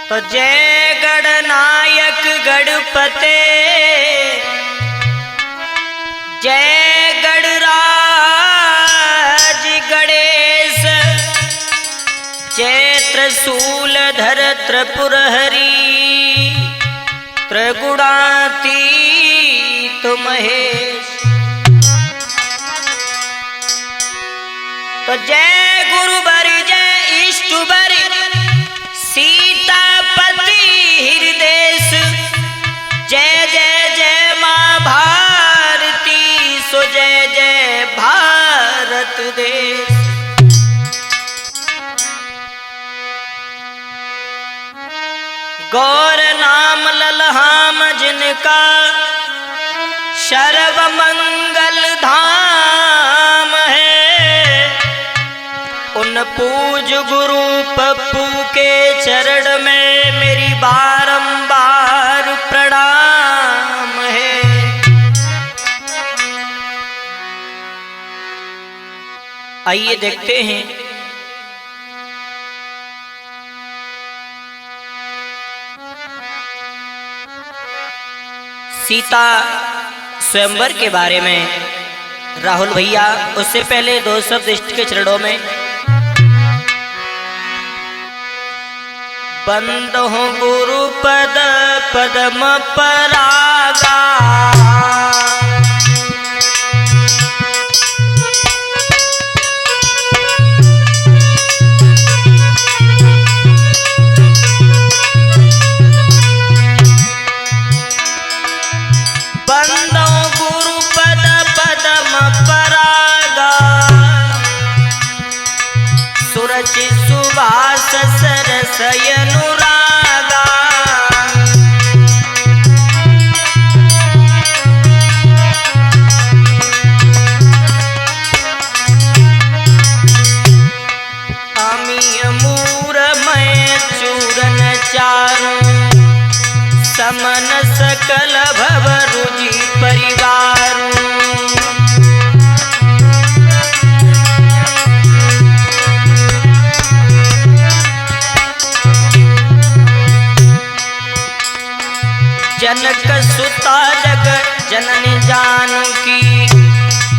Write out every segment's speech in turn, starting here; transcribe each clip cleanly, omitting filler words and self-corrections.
तो जय गणनायक गणपते, जय गणराज गणेश, जय त्रिशूलधर त्रिपुरहरि, त्रिगुणातीत महेश। तो जय गुरुवर जय इष्टवर, सीतापति हृदेश, जय जय जय माँ भारती, सो जय जय भारत देश। गौर नाम ललहाम जिनका, सर्व मंगल धाम है। उन पूज गुरु पप्पू के चरण में मेरी बारंबार प्रणाम है। आइए देखते हैं सीता स्वयंवर के बारे में राहुल भैया। उससे पहले दो शब्द इष्ट के चरणों में। बंद हो गुरु पद पद्म परागा, सुभाष सरस अनुरागा। अमीय मूर मैं चूरन चारूं, समन सकल भव रुचि परिवारूं। जनक सुता जग जननी जानकी,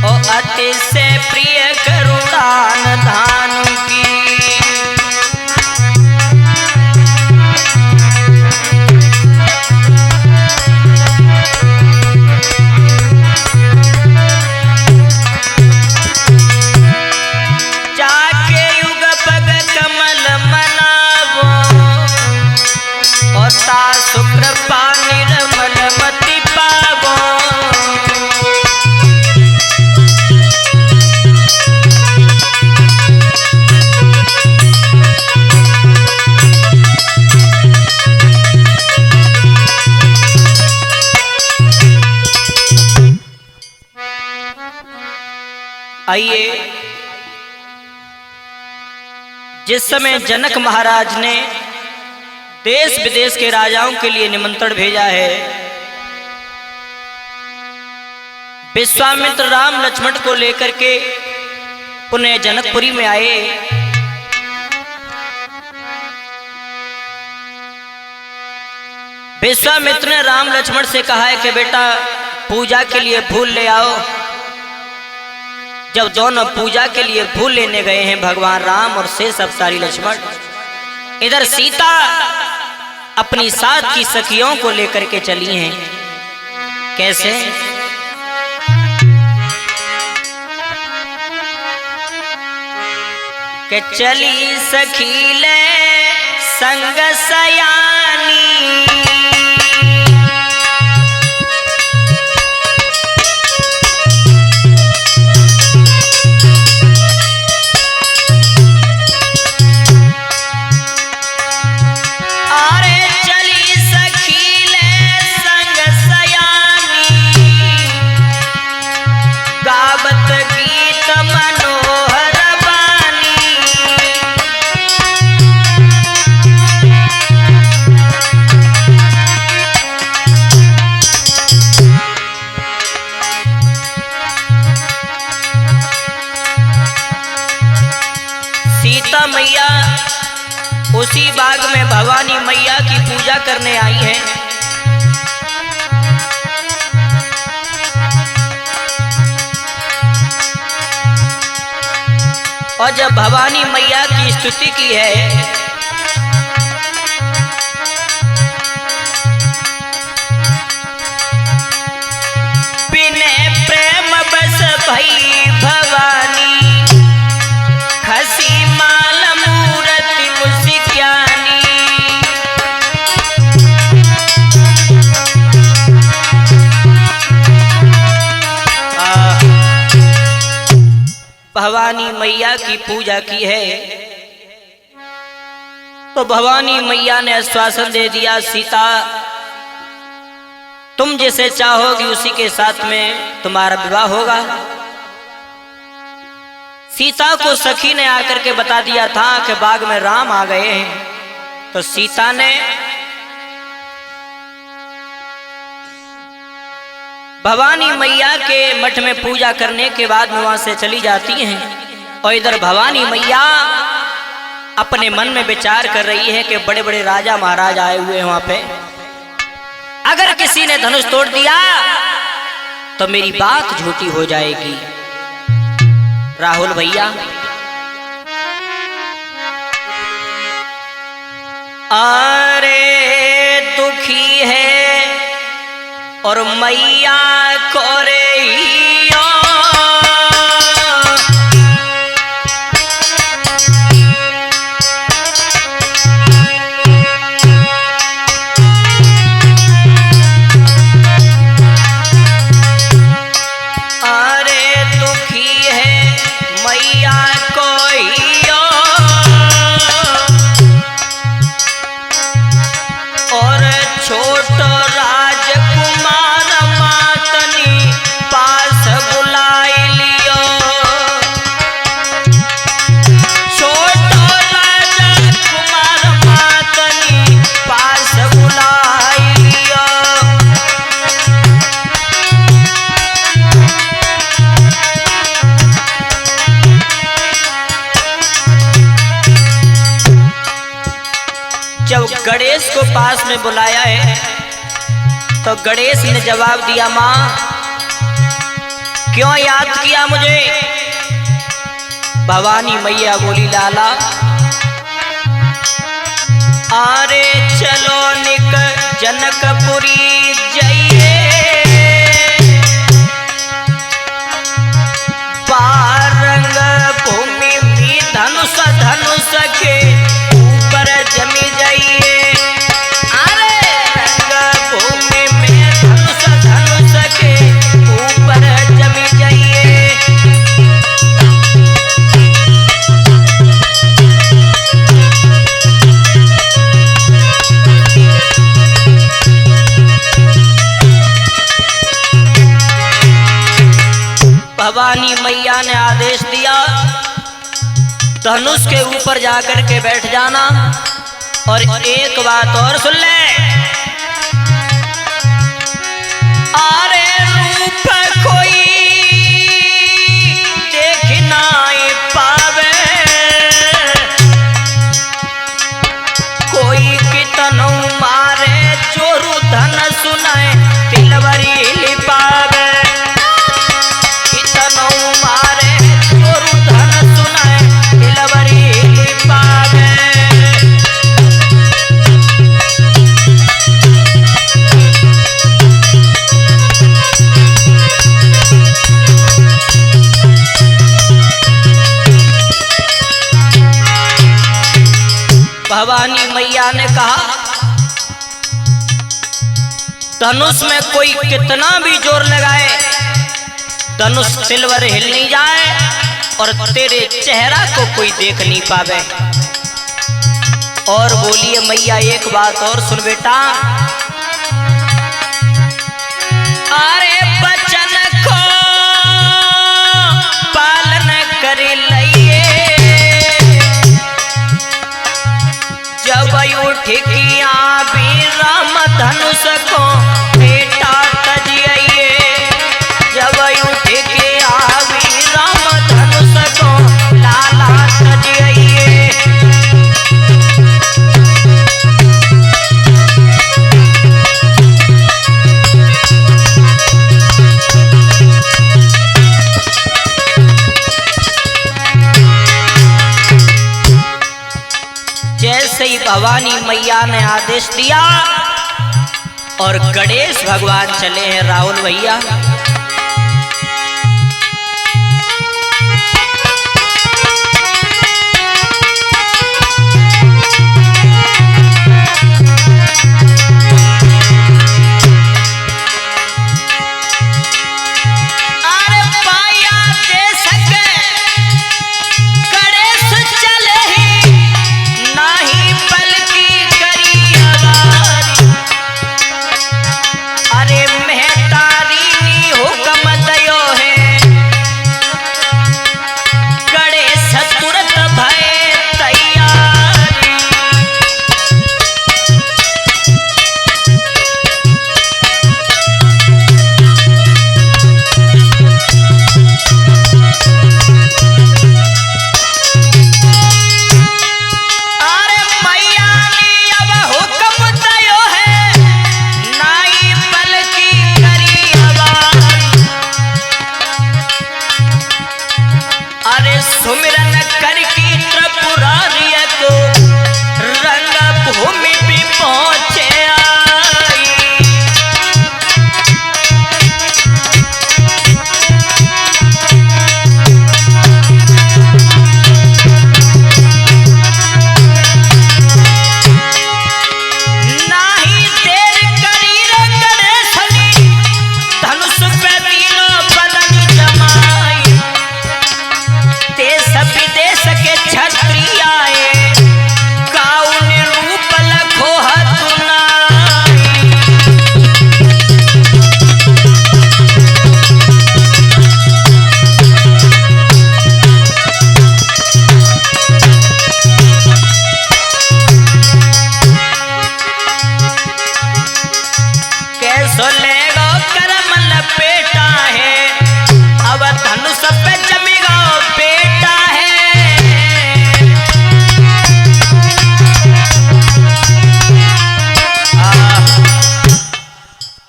ओ अति से प्रिय करुणान धान की। जाके युग पग कमल मनावो, और ता सुकृपा निर्मल मति पावो। आइए, जिस समय जनक महाराज ने देश विदेश के राजाओं के लिए निमंत्रण भेजा है, विश्वामित्र राम लक्ष्मण को लेकर के पुनः जनकपुरी में आए। विश्वामित्र ने राम लक्ष्मण से कहा है कि बेटा पूजा के लिए फूल ले आओ। जब दोनों पूजा के लिए फूल लेने गए हैं भगवान राम और शेष अवतारी लक्ष्मण, इधर सीता अपनी साथ की सखियों को लेकर के चली हैं। कैसे? कि चली सखी ले संग सयानी, उसी बाग में भवानी मैया की पूजा करने आई हैं। और जब भवानी मैया की स्तुति की है बिने प्रेम बस भई भवानी खसी माल मूर्ति मुस्क्यानी। भवानी मैया की पूजा की है तो भवानी मैया ने आश्वासन दे दिया, सीता तुम जिसे चाहोगी उसी के साथ में तुम्हारा विवाह होगा। सीता को सखी ने आकर के बता दिया था कि बाग में राम आ गए हैं। तो सीता ने भवानी मैया के मठ में पूजा करने के बाद वहां से चली जाती हैं। और इधर भवानी मैया अपने मन में विचार कर रही है कि बड़े बड़े राजा महाराज आए हुए हैं वहां पे, अगर किसी ने धनुष तोड़ दिया तो मेरी बात झूठी हो जाएगी। राहुल भैया, अरे दुखी है और मैया को रे गणेश को पास में बुलाया है तो गणेश ने जवाब दिया, मां क्यों याद किया मुझे? भवानी मैया बोली, लाला अरे चलो निक जनकपुरी जाइए, बारंग भूमि में धनुष धनुष के ऊपर जमी जाइए। भवानी मैया ने आदेश दिया, धनुष के ऊपर जाकर के बैठ जाना। और एक बात और सुन ले, अरे रूप कोई देख ना पावे, कोई कितनो मारे चोरू धन सुनाए तिलवरी लिपावे, भवानी मैया ने कहा, धनुष में कोई कितना भी जोर लगाए धनुष सिल्वर हिल नहीं जाए और तेरे चेहरा को कोई देख नहीं पावे। और बोलिए मैया एक बात और सुन बेटा, अरे बचन को पालन कर लइए, जब उठ किया भी राम धनुष को बेटा तजिए, जब उठ किया भी राम धनुष को लाला तजिए। जैसे ही भवानी मैया ने आदेश दिया और गणेश भगवान चले हैं राहुल भैया।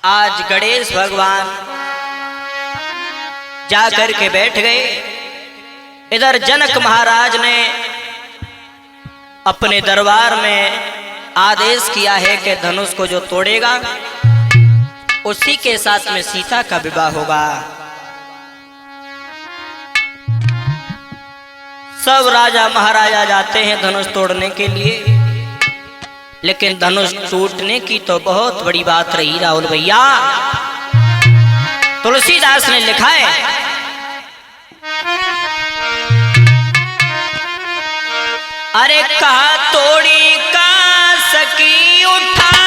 आज गणेश भगवान जाकर के बैठ गए। इधर जनक महाराज ने अपने दरबार में आदेश किया है कि धनुष को जो तोड़ेगा उसी के साथ में सीता का विवाह होगा। सब राजा महाराजा जाते हैं धनुष तोड़ने के लिए, लेकिन धनुष टूटने की तो बहुत बड़ी बात रही राहुल भैया। तुलसीदास ने लिखा है, अरे कहा तोड़ी का सकी उठाई,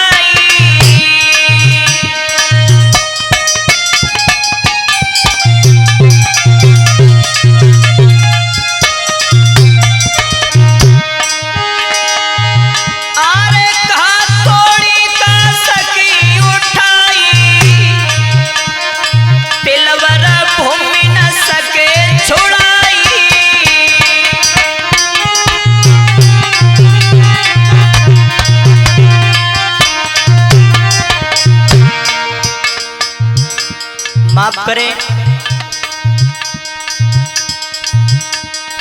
माफ करें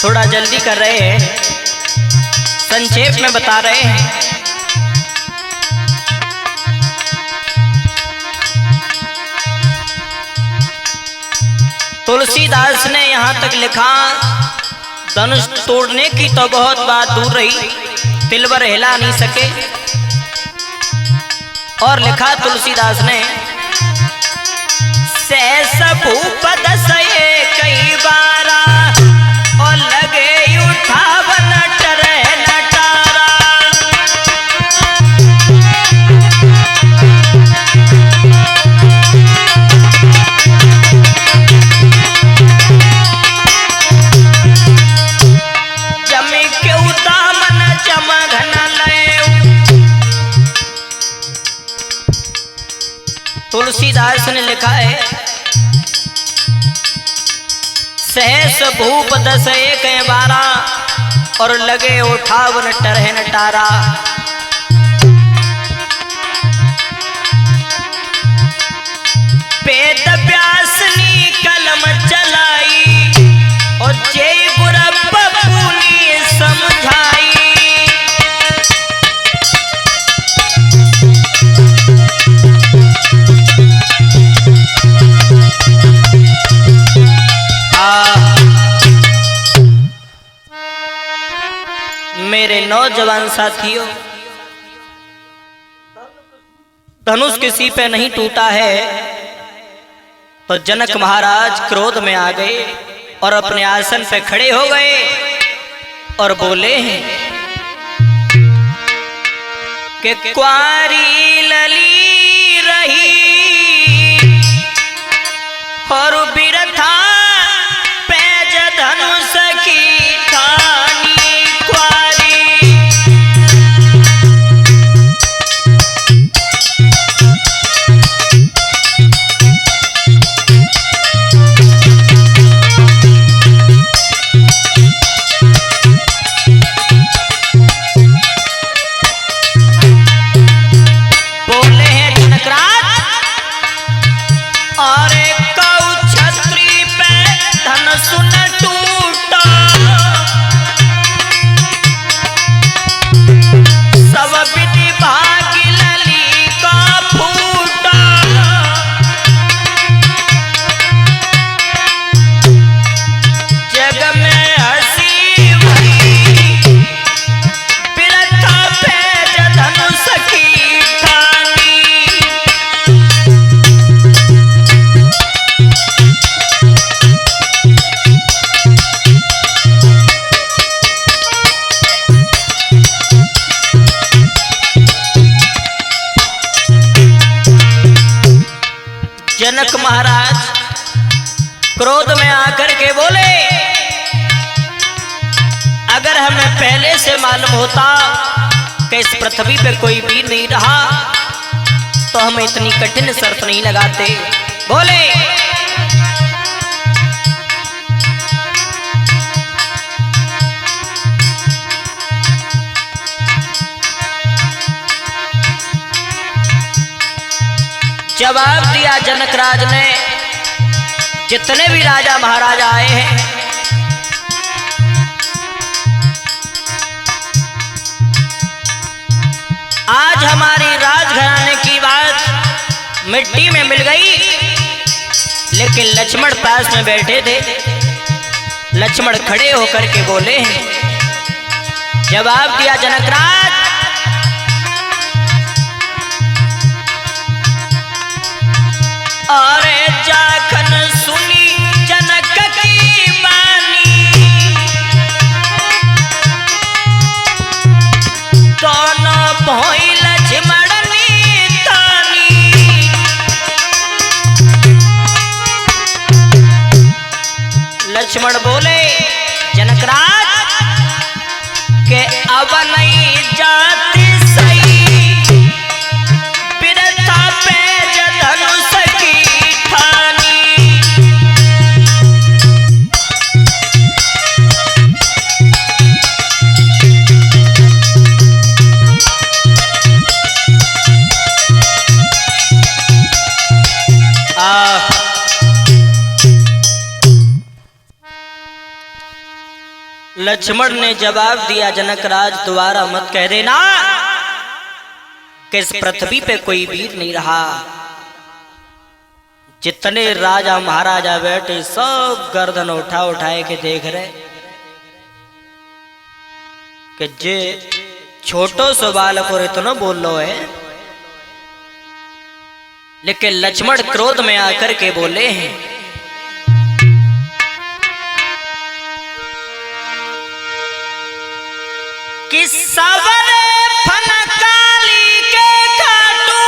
थोड़ा जल्दी कर रहे हैं, संक्षेप में बता रहे हैं। तुलसीदास ने यहां तक लिखा, धनुष तोड़ने की तो बहुत बात दूर रही, तिलवर हिला नहीं सके। और लिखा तुलसीदास ने, सहस भूपद सये कई बारा और लगे उठावन टरे नटारा, जमी के उदामन चमघन लय। तुलसीदास ने लिखा है, सहस भूप 10 एक 12 और लगे उठावन टरहन टारा। वेद व्यासनी कलम चलाई और जय गुरु बबूनी समझाई। मेरे नौजवान साथियों, धनुष किसी पे नहीं टूटा है। तो जनक महाराज क्रोध में आ गए और अपने आसन पे खड़े हो गए और बोले हैं कि क्वारी लली रही और बिरथा पैज धनुष की ठानी क्वारी। बोले हैं जनकराज, और कौ छत्री पे धनुष न टूटा, सब विधि भागी लली का फूटा। जग में हंसी भरी बिरथा पैज धनुष की ठानी। जनक महाराज क्रोध में आकर के बोले, अगर हमें पहले से मालूम होता कि इस पृथ्वी पे कोई वीर नहीं रहा तो हम इतनी कठिन शर्त नहीं लगाते। बोले जवाब दिया जनकराज ने, जितने भी राजा महाराजा आए हैं आज हमारी राजघराने की बात मिट्टी में मिल गई। लेकिन लक्ष्मण पास में बैठे थे, लक्ष्मण खड़े होकर के बोले हैं, जवाब दिया जनकराज, और जाखन सुनी जनक की बानी, दोनों भोई लक्ष्मणनी तानी। लक्ष्मण बोले जनकराज के अब नहीं जाती सही बिरथा पैज धनुष की ठानी। लक्ष्मण ने जवाब दिया, जनकराज दोबारा मत कह देना कि इस पृथ्वी पे कोई वीर नहीं रहा। जितने राजा महाराजा बैठे सब गर्दन उठाए के देख रहे कि जे छोटो सो बालक और इतना बोल लो है। लेकिन लक्ष्मण क्रोध में आकर के बोले हैं, कि सवरे फनकाली के काटू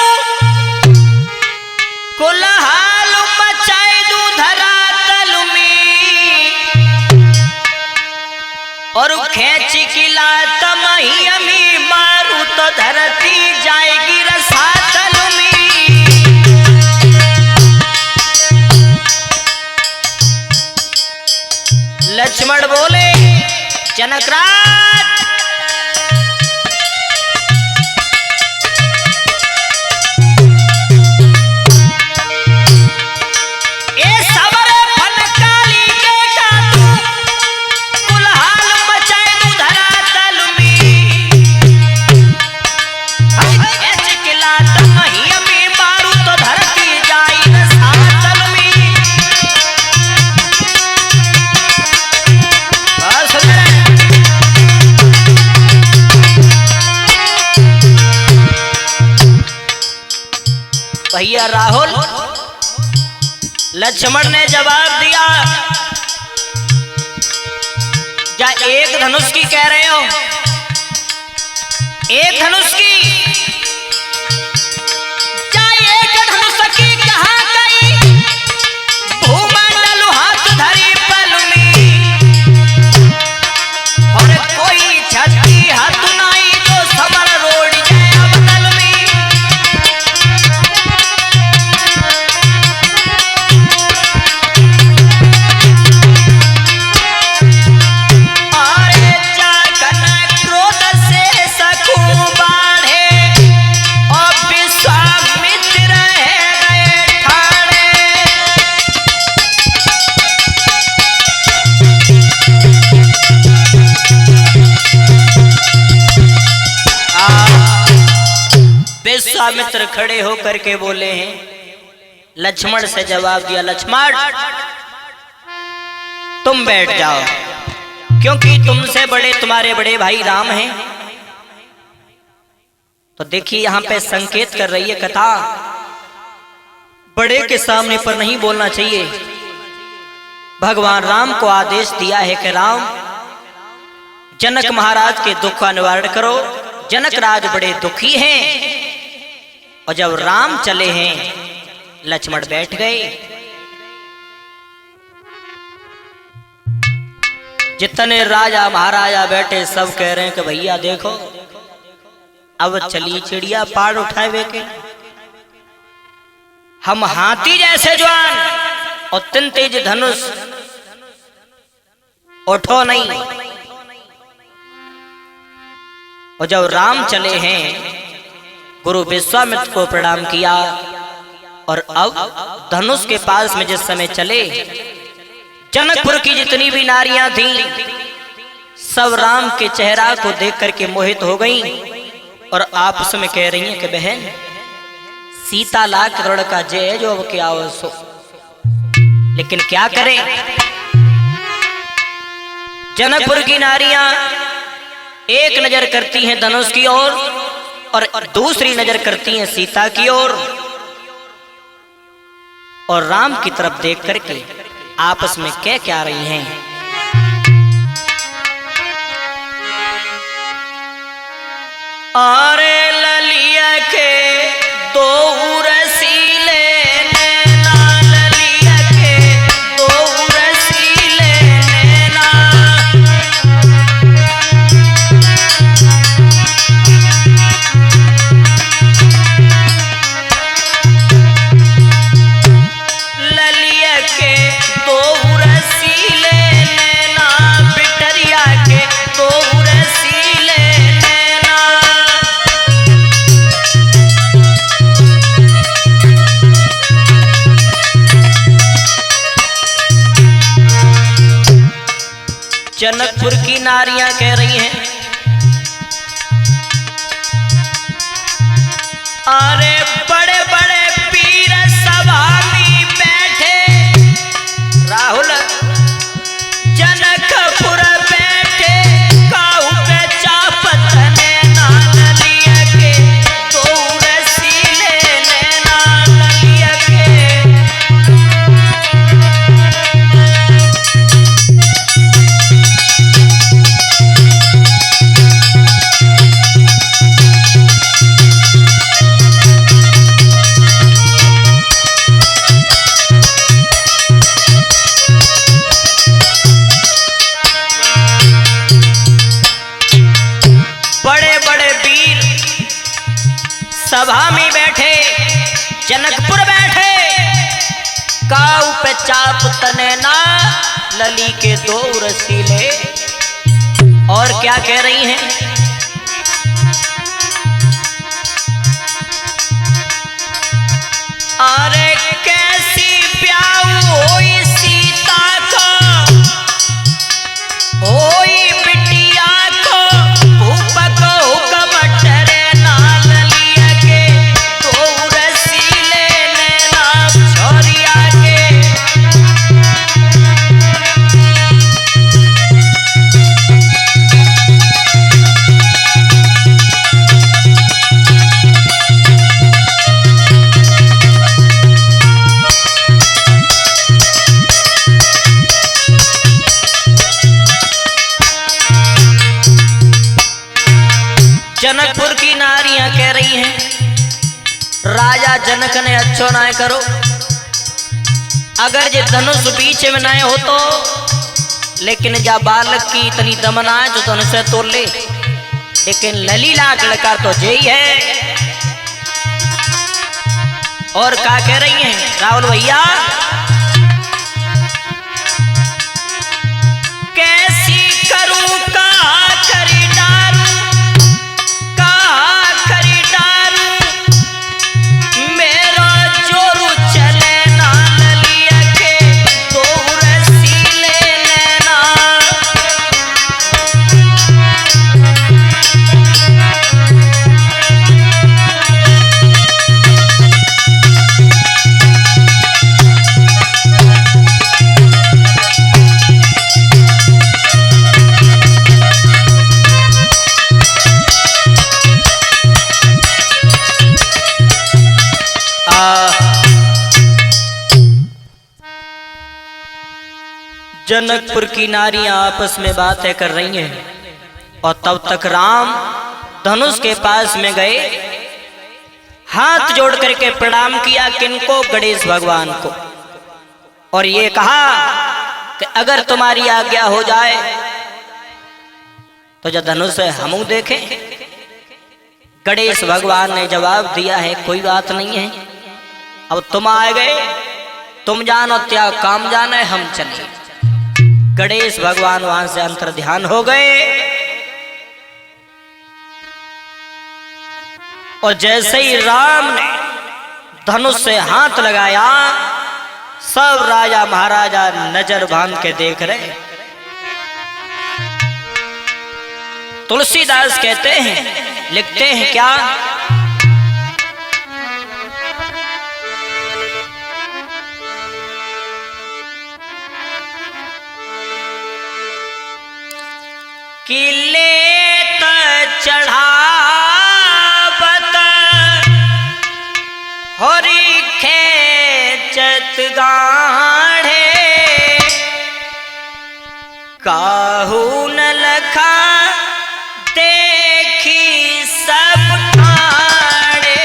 कुलहाल मचाए दू धरातल में, और खेच किला तमही अमी मारू तो धरती जाएगी रसातल में। लक्ष्मण बोले जनकराज, भैया राहुल, लक्ष्मण ने जवाब दिया, क्या एक धनुष की कह रहे हो? एक धनुष की? क्या एक धनुष की कहा गई? भूमंडल हाथ धरी पल में, और कोई छठी हाथ नाई जो समर रोड जाए बदल में। अरे जागन क्रोध से सकू बाढ़े, और विश्वामित्र रह गए ठाड़े। विश्वामित्र खड़े होकर के बोले हैं, लक्ष्मण से जवाब दिया, लक्ष्मण तुम बैठ जाओ, क्योंकि तुमसे बड़े तुम्हारे बड़े भाई राम हैं। तो देखिए यहां पे संकेत कर रही है कथा, बड़े के सामने पर नहीं बोलना चाहिए। भगवान राम को आदेश दिया है कि राम जनक महाराज के दुख का निवारण करो। जनक राज बड़े दुखी हैं, और जब राम चले हैं लक्ष्मण बैठ गए। जितने राजा महाराजा बैठे सब कह रहे हैं कि भैया देखो अब चली चिड़िया पाड़ उठाए वे के, हम हाथी जैसे जवान और तीन तेज धनुष उठो नहीं। और जब राम चले हैं गुरु विश्वामित्र को प्रणाम किया, और अब धनुष के पास में जिस समय चले, जनकपुर की जितनी भी नारियां थीं सब राम के चेहरा को देख करके मोहित हो गईं, और आपस में कह रही हैं कि बहन सीता लाख करोड़ का जय जो अब क्या हो सो। लेकिन क्या करें, जनकपुर की नारियां एक नजर करती हैं धनुष की ओर, और दूसरी नजर करती हैं सीता की ओर, और राम की तरफ देख करके आपस में कह क्या रही हैं। अरे ललिया के दो रसीले नैना, ललिया के दो रसीले नैना, ललिया के दो रसीले नैना, बिटरिया के दो रसीले नैना। जनकपुर की नारियां कह रही हैं, अरे बड़े बड़े वीर सभा में बैठे, राहुल जनकपुर बैठे, काहू पे चापत नैना, ललिया के दो रसीले नैना, ललिया के। सभा में बैठे, जनकपुर बैठे, काऊ पे चाप तनैना, लली के दो रसीले। और क्या कह रही हैं, अरे कैसी प्याऊ होई सीता को, होई बिटिया को, भूप को हुक्म ठहरे ना, ललिया के दो रसीले नैना, छोरिया के। जनकपुर की नारियां कह रही हैं, राजा जनक ने अच्छो ना करो, अगर जे धनुष बीच में ना हो तो, लेकिन जा बालक की इतनी दमना है जो धनुष से तोड़ ले, लेकिन ललीला लड़का तो जय है। और क्या कह रही हैं राहुल भैया, कैसी करूं का करी डारूं, का करी डारूं, मेरा जोरू चले ना ललिया के दो रसीले नैना। जनकपुर की नारियां आपस में बातें कर रही हैं और तब तक राम धनुष के पास में गए, हाथ जोड़ करके प्रणाम किया किनको, गणेश भगवान को, और ये कहा कि अगर तुम्हारी आज्ञा हो जाए तो जब धनुष हम देखें। गणेश भगवान ने जवाब दिया है, कोई बात नहीं है, अब तुम आ गए, तुम जानो क्या काम जाना है, हम चले। गणेश भगवान वहां से अंतर ध्यान हो गए और जैसे ही राम ने धनुष से हाथ लगाया, सब राजा महाराजा नजर बांध के देख रहे। तुलसीदास कहते हैं, लिखते हैं क्या, किले चढ़ावत होरी खेचत गाढ़े, काहू न लखा देखी सब ठाड़े।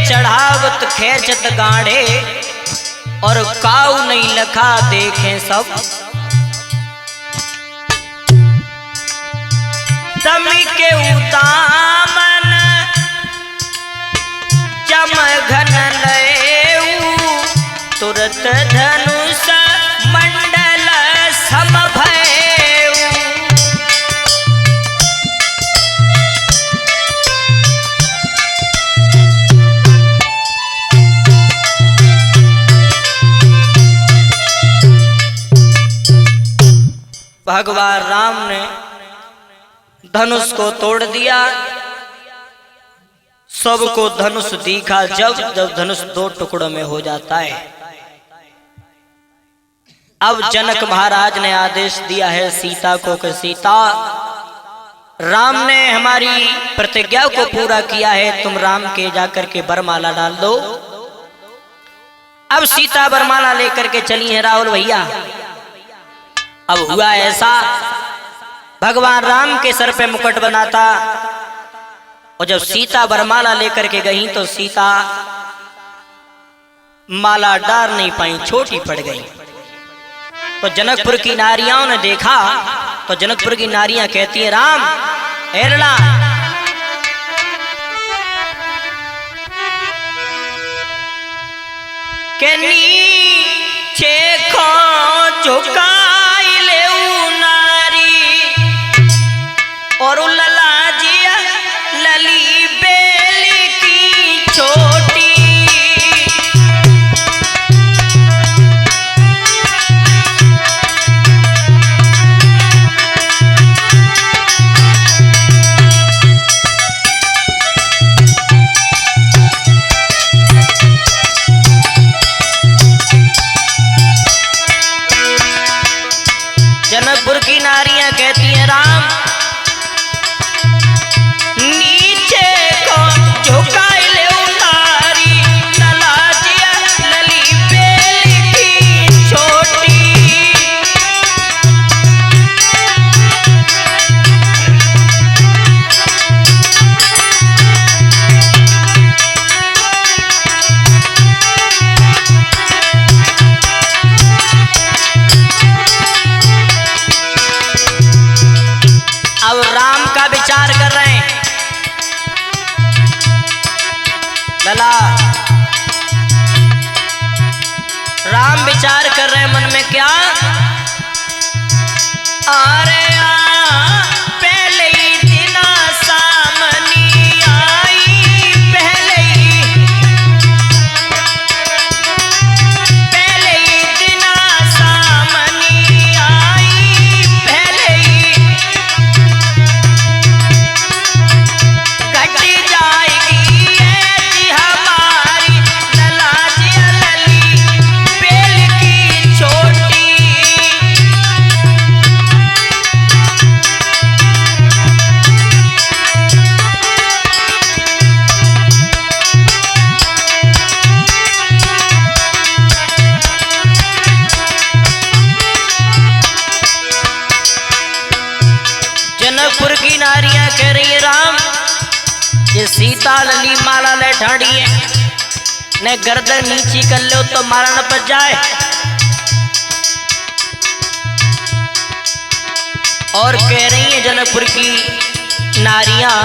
चढ़ावत खेचत गाढ़े और काऊ नहीं लखा देखें सब, दमी के उदामन जम घन लयऊ, तुरत धनुष मंडल सम भयऊ। भगवान राम ने धनुष को तोड़ दिया, सबको धनुष दिखा। जब जब धनुष दो टुकड़ों में हो जाता है, अब जनक महाराज ने आदेश दिया है सीता को कि सीता, राम ने हमारी प्रतिज्ञा को पूरा किया है, तुम राम के जाकर के वरमाला डाल दो। अब सीता वरमाला लेकर के चली है राहुल भैया। अब हुआ ऐसा, भगवान राम के सर पे मुकुट बना था और जब सीता वरमाला लेकर के गई तो सीता माला डाल नहीं पाई, छोटी पड़ गई। तो जनकपुर की नारियां ने देखा तो जनकपुर की नारियां कहती है, राम एरला के नीचे को झुकाई ले नारी और लला जिया लली बेली की छोटी। जनकपुर की नारियां कहती हैं राम नीचे को झुका ले उतारी ललाजिया लली बेली की छोटी। अब राम का विचार कर रहे हैं लला, राम विचार कर रहे हैं मन में क्या, अरे पहले ही दिना सामनी आई, पहले ही दिना सामनी आई, पहले ही घट जाएगी ऐसी हमारी ललाजिया लली बेल की छोटी। जनकपुर की नारियां कह रही है राम ये सीता लली माला ले ठाड़ी है, ने गर्दन नीची कर लो तो मारा न पच जाए। और कह रही है जनकपुर की नारियां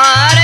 अरे